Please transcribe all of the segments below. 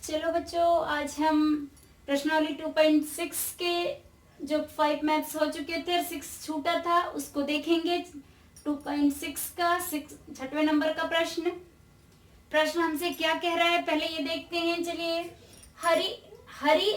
चलो बच्चों, आज हम प्रश्नावली 2.6 के जो 5 मैथ्स हो चुके थे और 6 छूटा था उसको देखेंगे। 2.6 का 6वें नंबर का प्रश्न हमसे क्या कह रहा है पहले ये देखते हैं। चलिए, हरी हरी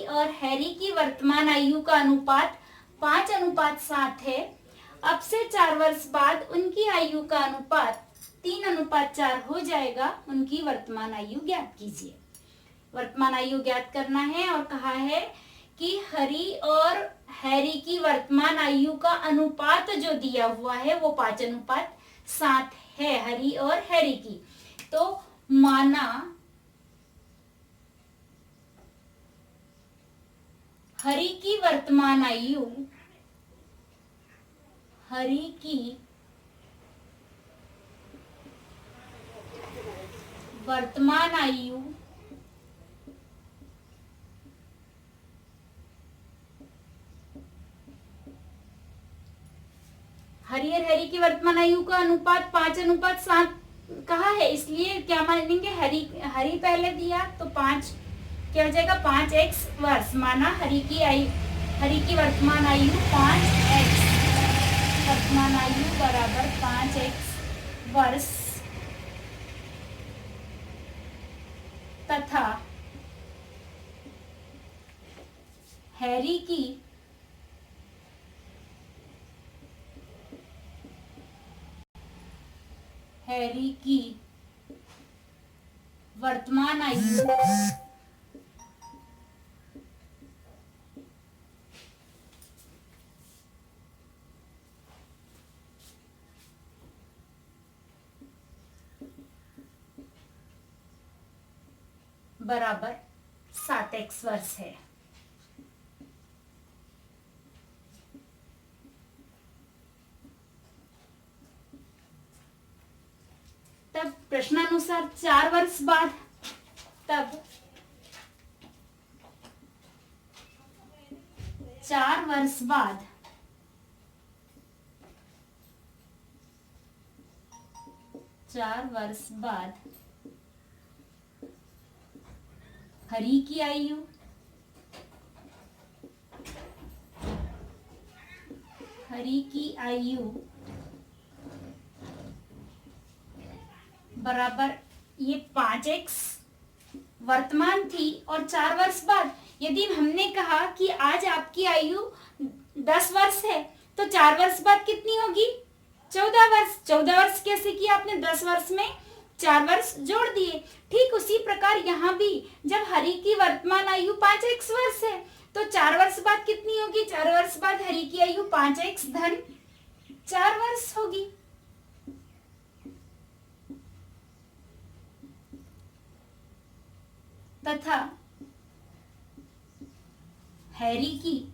और हैरी की वर्तमान आयु का अनुपात 5:7 है। अब से 4 वर्ष बाद उनकी आयु का अनुपात 3:4 हो जाएगा। उनकी वर्तमान आयु ज्ञात कीजिए। वर्तमान आयु ज्ञात करना है और कहा है कि हरी और हैरी की वर्तमान आयु का अनुपात जो दिया हुआ है वो 5:7 है हरी और हैरी की। तो माना हरी की वर्तमान आयु हरी और हैरी की वर्तमान आयु का अनुपात 5:7 कहा है, इसलिए क्या मानेंगे, हरी पहले दिया तो 5 क्या हो जाएगा 5x वर्ष। माना हरी की वर्तमान आयु 5x, वर्तमान आयु बराबर 5x वर्ष तथा हैरी की वर्तमान आयु बराबर 7x वर्ष है। तब प्रश्नानुसार 4 वर्ष बाद हरी की आयु बराबर ये 5x वर्तमान थी और 4 वर्ष बाद, यदि हमने कहा कि आज आपकी आयु 10 वर्ष है तो 4 वर्ष बाद कितनी होगी 14 वर्ष। 14 वर्ष कैसे किया आपने, 10 वर्ष में 4 वर्ष जोड़ दिए। ठीक उसी प्रकार यहाँ भी जब हरी की वर्तमान आयु 5x वर्ष है तो 4 वर्ष बाद कितनी होगी, 4 वर्ष बाद हरी की आयु 5x धन 4 वर्ष होगी। तथा हैरी की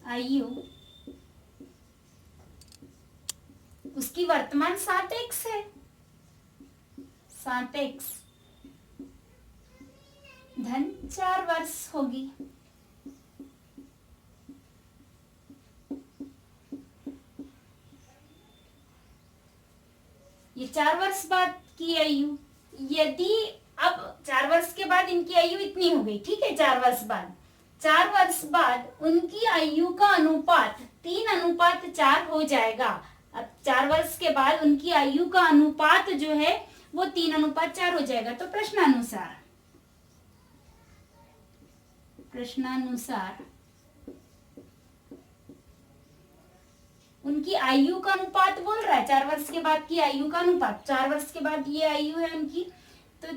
आयु उसकी वर्तमान 7x है, 7x धन 4 वर्ष होगी। ये 4 वर्ष बाद की आयु, यदि अब 4 वर्ष के बाद इनकी आयु इतनी हो गई, ठीक है, 4 वर्ष बाद उनकी आयु का अनुपात 3:4 हो जाएगा। अब 4 वर्ष के बाद उनकी आयु का अनुपात जो है वो 3:4 हो जाएगा। तो प्रश्नानुसार उनकी आयु का अनुपात बोल रहा है, 4 वर्ष के बाद की आयु का अनुपात, 4 वर्ष के बाद ये आयु है उनकी, तो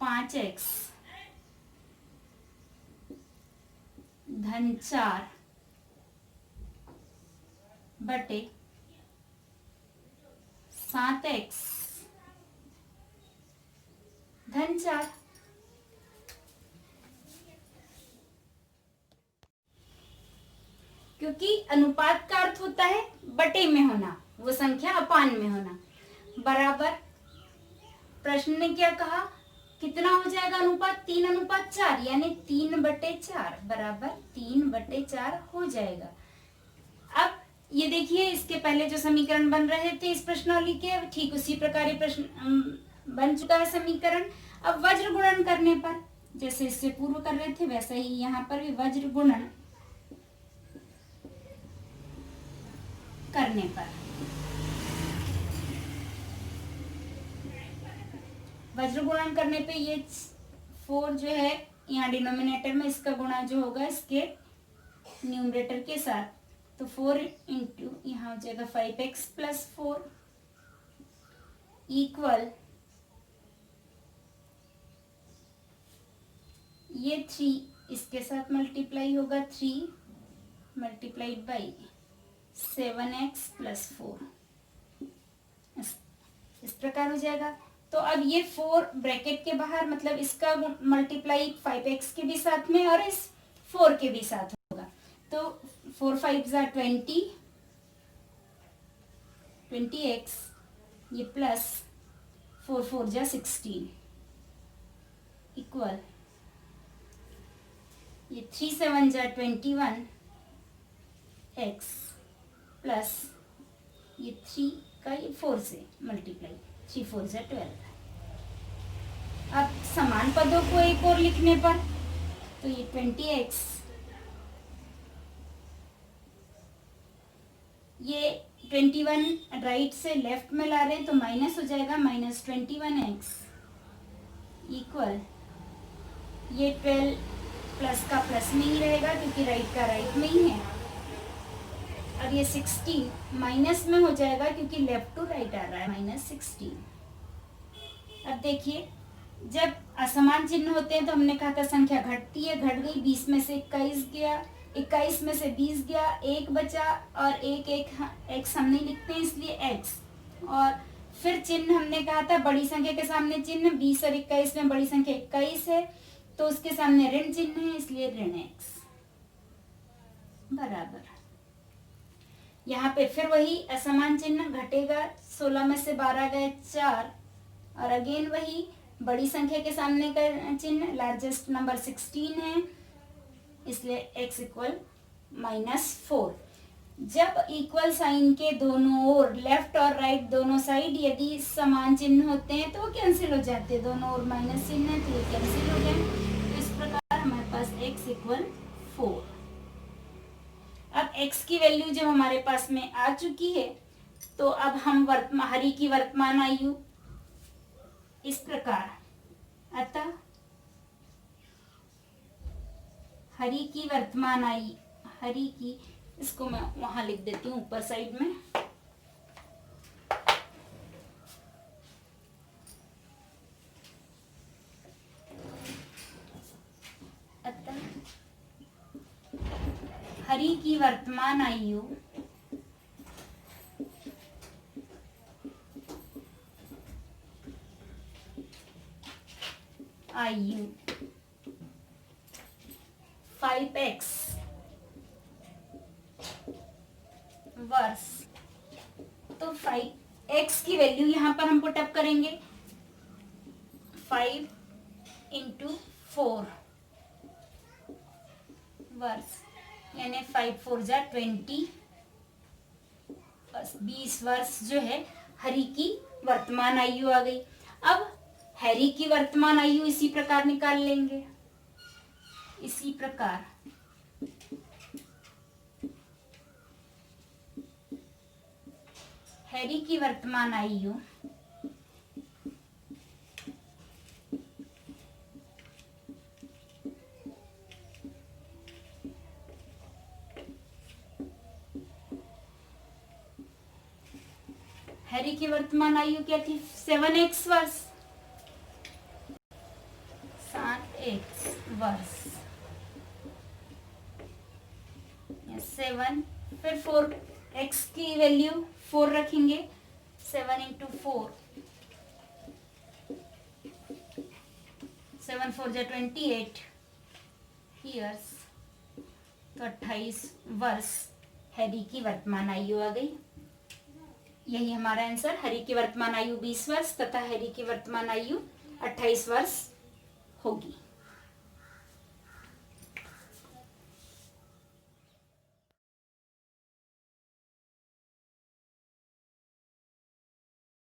5x धन 4 बटे 7x धन 4। क्योंकि अनुपात का अर्थ होता है बटे में होना, वो संख्या अपान में होना। बराबर प्रश्न ने क्या कहा, कितना हो जाएगा अनुपात, 3:4, यानी 3/4 बराबर 3/4 हो जाएगा। अब ये देखिए इसके पहले जो समीकरण बन रहे थे इस प्रश्नावली के, ठीक उसी प्रकार ये प्रश्न बन चुका है समीकरण। अब वज्र गुणन करने पर, जैसे इससे पूर्व कर रहे थे वैसा ही यहाँ पर भी वज्र गुणन करने पर, वज्र गुणन करने पे ये 4 जो है यहाँ डिनोमिनेटर में, इसका गुणा जो होगा इसके न्यूमरेटर के साथ, तो 4 इंटू यहाँ हो जाएगा 5x प्लस 4 इक्वल ये 3 इसके साथ मल्टीप्लाई होगा, 3 मल्टीप्लाइड बाई 7x प्लस 4 इस प्रकार हो जाएगा। तो अब ये 4 ब्रैकेट के बाहर, मतलब इसका मल्टीप्लाई 5x के भी साथ में और इस 4 के भी साथ होगा, तो 4 5 जा 20x, ये प्लस 4 4 जा 16 इक्वल ये 3 7 जा 21x प्लस ये 3 का ये 4 से मल्टीप्लाई, 3 4 जा 12। अब समान पदों को एक और लिखने पर, तो ये 20x, ये 21 राइट से लेफ्ट में ला रहे हैं तो माइनस हो जाएगा, माइनस 21x इक्वल ये 12 प्लस का प्लस में ही रहेगा क्योंकि राइट का राइट में ही है। अब ये 16 माइनस में हो जाएगा क्योंकि लेफ्ट टू राइट आ रहा है, माइनस 16। अब देखिए जब असमान चिन्ह होते हैं तो हमने कहा था संख्या घटती है, घट गई, 20 में से 21 गया, 21 में से 20 गया, 1 बचा और एक x हम नहीं लिखते हैं इसलिए x। और फिर चिन्ह हमने कहा था बड़ी संख्या के सामने चिन्ह, 20 और 21 में बड़ी संख्या 21 है तो उसके सामने ऋण चिन्ह है इसलिए ऋण x बराबर। यहाँ पे फिर वही असमान चिन्ह घटेगा, 16 में से 12 गए 4 और अगेन वही बड़ी संख्या के सामने का चिन्ह, लार्जेस्ट नंबर 16 है इसलिए x इक्वल -4। जब इक्वल साइन के दोनों ओर, लेफ्ट और राइट दोनों साइड यदि समान चिन्ह होते हैं तो वो कैंसिल हो जाते हैं, दोनों ओर माइनस चिन्ह है तो ये कैंसिल हो गए। तो इस प्रकार हमारे पास x इक्वल 4। अब x की वैल्यू जब हमारे पास में आ चुकी है तो अब हम हरि की वर्तमान आयु इस प्रकार, अतः हरि की वर्तमान आयु, हरि की, इसको मैं वहां लिख देती हूँ ऊपर साइड में, अतः हरि की वर्तमान आयु आयु 5x वर्ष, तो 5x की वैल्यू यहाँ पर हम पुट अप करेंगे, 5 इंटू 4 वर्ष, यानी 5 4 जा 20, 20 वर्ष जो है हरि की वर्तमान आयु आ गई। अब हैरी की वर्तमान आयु इसी प्रकार निकाल लेंगे, इसी प्रकार हैरी की वर्तमान आयु हैरी की वर्तमान आयु क्या थी, 7x वर्ष, 7x वर्ष, 7, फिर 4x की वैल्यू 4 रखेंगे, 7 इंटू 4, 7 4 जा 28 ईयर्स, तो 28 वर्ष हैरी की वर्तमान आयु आ गई। यही हमारा आंसर, हरि की वर्तमान आयु 20 वर्ष तथा हैरी की वर्तमान आयु 28 वर्ष होगी।